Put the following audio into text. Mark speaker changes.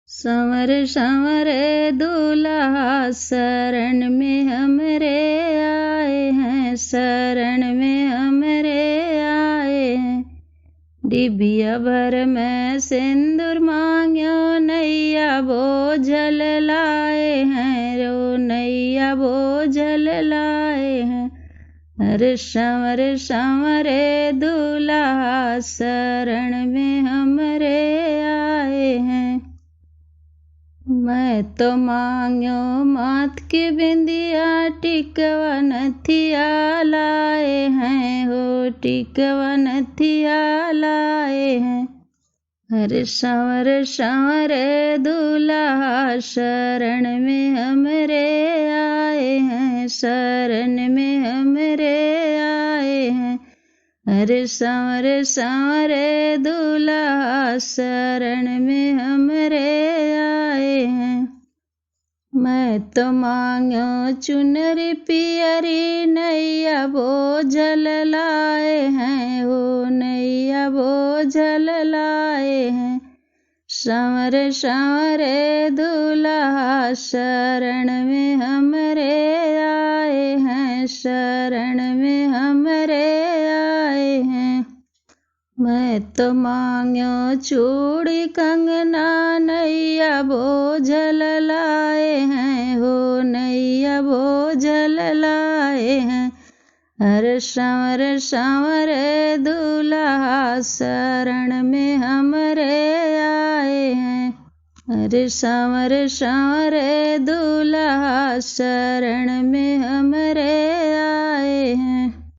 Speaker 1: संवर संवर दूल्हा शरण में हमरे आए हैं, शरण में हमरे आए हैं। डिबिया भर में सिंदूर मांग्यो, नैया बोझल लाए हैं, रो नैया बोझल लाए हैं। अरे संवर संवर दूल्हा शरण में हमरे आए हैं। मैं तो मांग्यो माथ की बिंदिया, टिकवा नथिया लाए हैं, हो टिकवा नथिया लाए हैं। अरे संवर संवर दूल्हा शरण में हमरे आए हैं, शरण में हमरे आए हैं। अरे संवर संवर दूल्हा शरण में हमरे आए हैं। मैं तो मांग्यो चुनरी पियरी, नैया बोझल लाए हैं, हो नैया बोझल लाए हैं। संवर संवर दूल्हा शरण में हमरे आए हैं, शरण में हमरे आए हैं। मैं तो मांग्यो चूड़ी कंगना, नैया बोझल लाए हैं, हो नैया बोझल लाए हैं। अरे संवर संवर दूल्हा शरण में हमरे आए हैं। अरे संवर संवर दूल्हा शरण में हमरे